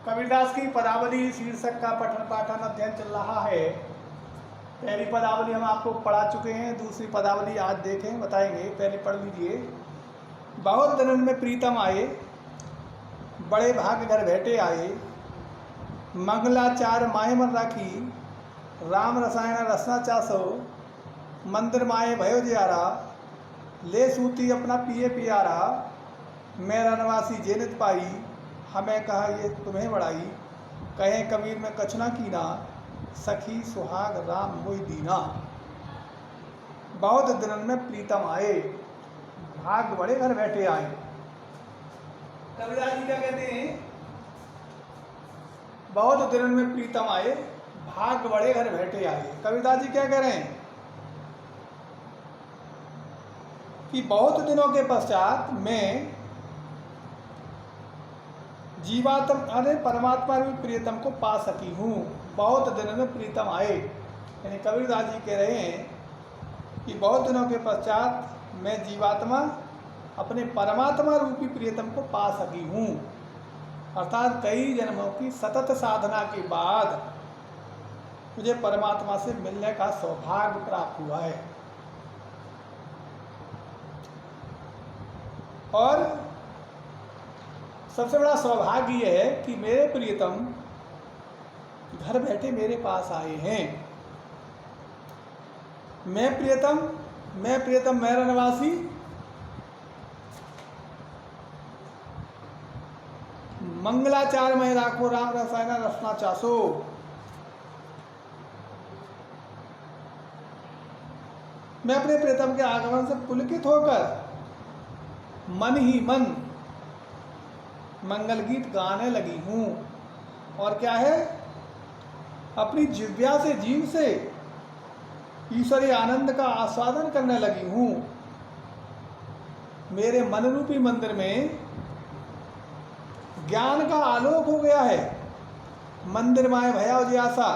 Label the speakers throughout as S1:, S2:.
S1: कबीरदास की पदावली शीर्षक का पठन पाठन अध्ययन चल रहा है। पहली पदावली हम आपको पढ़ा चुके हैं, दूसरी पदावली आज देखें, बताएंगे। पहले पढ़ लीजिए। बहुत दिनन में प्रीतम आए, बड़े भाग घर बैठे आए। मंगलाचार माए मन राखी, राम रसायन रसना चासो। मंदिर माए भयो जियारा, ले सूती अपना पिए पियारा। मेरा नवासी जेनित पाई, हमें कहा ये तुम्हें बड़ाई। कहे कबीर में कछना कीना, सखी सुहाग राम मोहि दीना। बहुत दिनन में प्रीतम आए, भाग बड़े घर बैठे आए। कबीरदास जी क्या कहते हैं? बहुत दिनन में प्रीतम आए, भाग बड़े घर बैठे आए। कबीरदास जी क्या कह रहे हैं कि बहुत दिनों के पश्चात मैं जीवात्म अरे परमात्मा रूपी प्रियतम को पा सकी हूँ। बहुत दिनों में प्रीतम आए, यानी कबीरदास जी कह रहे हैं कि बहुत दिनों के पश्चात मैं जीवात्मा अपने परमात्मा रूपी प्रियतम को पा सकी हूँ। अर्थात कई जन्मों की सतत साधना के बाद मुझे परमात्मा से मिलने का सौभाग्य प्राप्त हुआ है। और सबसे बड़ा सौभाग्य यह है कि मेरे प्रियतम घर बैठे मेरे पास आए हैं। मैं प्रियतम मेरा निवासी, मंगलाचार में राखो राम रसायन रसना चासो। मैं अपने प्रियतम के आगमन से पुलकित होकर मन ही मन मंगल गीत गाने लगी हूँ। और क्या है? अपनी जिव्या से, जीव से ईश्वरीय आनंद का आस्वादन करने लगी हूँ। मेरे मन रूपी मंदिर में ज्ञान का आलोक हो गया है। मंदिर माए भया जियासा,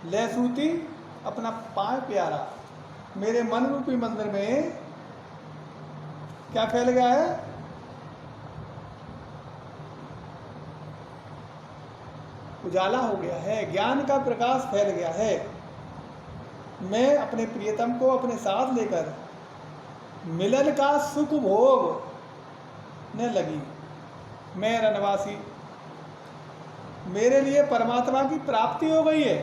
S1: ले सूती अपना पाए प्यारा। मेरे मन रूपी मंदिर में क्या फैल गया है? उजाला हो गया है, ज्ञान का प्रकाश फैल गया है। मैं अपने प्रियतम को अपने साथ लेकर मिलन का सुख भोग ने लगी। मैं रनवासी, मेरे लिए परमात्मा की प्राप्ति हो गई है।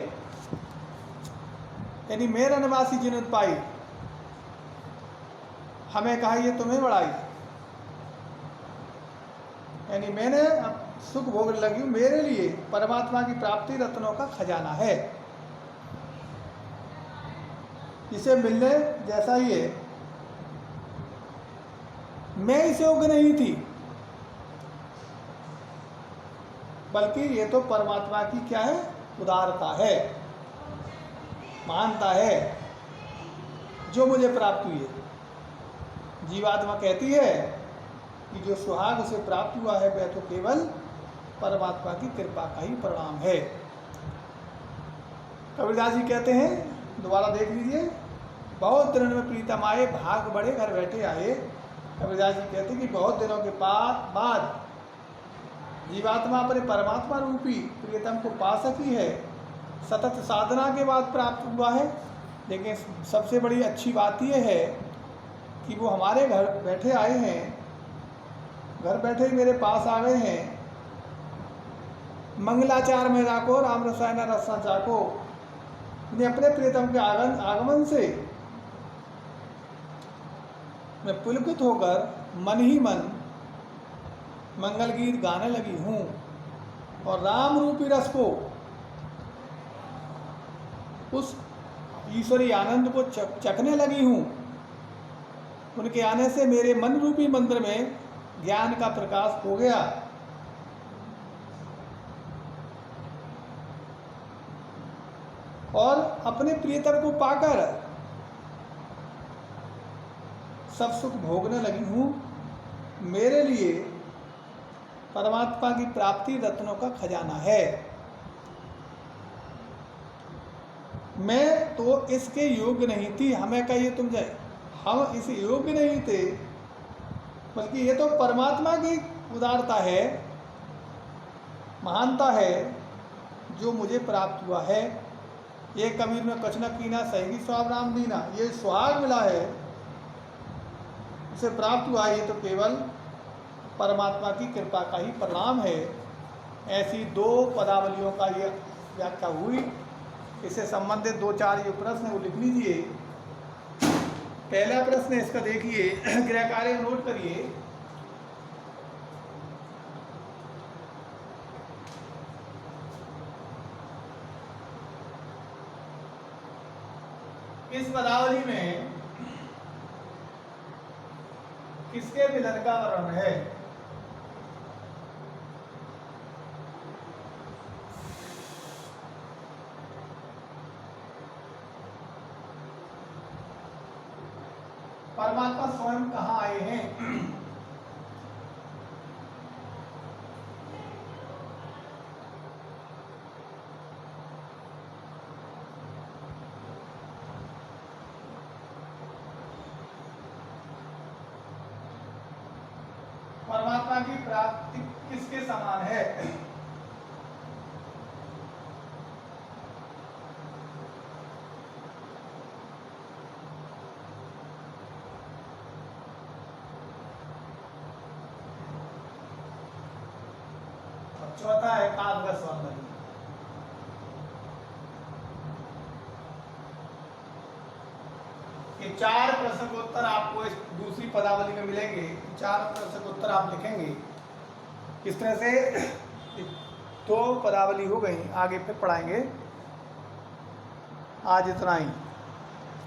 S1: यानी मैं रनवासी जिन्नत पाई, हमें कहा ये तुम्हें बड़ाई। यानी मैंने सुख भोग लगी, मेरे लिए परमात्मा की प्राप्ति रत्नों का खजाना है। इसे मिलने जैसा ही है। मैं इसे योग्य नहीं थी, बल्कि ये तो परमात्मा की क्या है? उदारता है, महानता है, जो मुझे प्राप्त हुई है। जीवात्मा कहती है कि जो सुहाग उसे प्राप्त हुआ है वह तो केवल परमात्मा की कृपा का ही परिणाम है। कबीरदास जी कहते हैं, दोबारा देख लीजिए। बहुत दिनों में प्रीतम आए, भाग बड़े घर बैठे आए। कबीरदास जी कहते हैं कि बहुत दिनों के बाद जीवात्मा अपने परमात्मा रूपी प्रियतम को पा सकी है। सतत साधना के बाद प्राप्त हुआ है। लेकिन सबसे बड़ी अच्छी बात यह है कि वो हमारे घर बैठे आए हैं, घर बैठे ही मेरे पास आ गए हैं। मंगलाचार में राखो राम रसायन रसना चाको। उन्हें अपने प्रियतम के आगमन से मैं पुलकित होकर मन ही मन मंगल गीत गाने लगी हूँ। और राम रूपी रस को, उस ईश्वरीय आनंद को चखने लगी हूँ। उनके आने से मेरे मन रूपी मंदिर में ज्ञान का प्रकाश हो गया। और अपने प्रियतम को पाकर सब सुख भोगने लगी हूँ। मेरे लिए परमात्मा की प्राप्ति रत्नों का खजाना है। मैं तो इसके योग्य नहीं थी, हमें कहिए तुम जाए, हम इस योग्य नहीं थे, बल्कि ये तो परमात्मा की उदारता है महानता है जो मुझे प्राप्त हुआ है। ये कबीर में कछ न कीना सही स्वाब राम दीना, ये सुहाग मिला है, इसे प्राप्त हुआ, ये तो केवल परमात्मा की कृपा का ही परिणाम है। ऐसी 2 पदावलियों का ये व्याख्या हुई। इससे संबंधित 2-4 जो प्रश्न है वो लिख लीजिए। पहला प्रश्न इसका देखिए, गृह कार्य नोट करिए। इस पदावली में किसके मिलन का वर्णन है? परमात्मा स्वयं कहाँ आए हैं? परमात्मा की प्राप्ति किसके समान है? चौथा है काव्य सौंदर्य। ये 4 प्रश्न के उत्तर आपको इस दूसरी पदावली में मिलेंगे। 4 प्रश्न के उत्तर आप लिखेंगे। इस तरह से 2 पदावली हो गई, आगे फिर पढ़ाएंगे। आज इतना ही।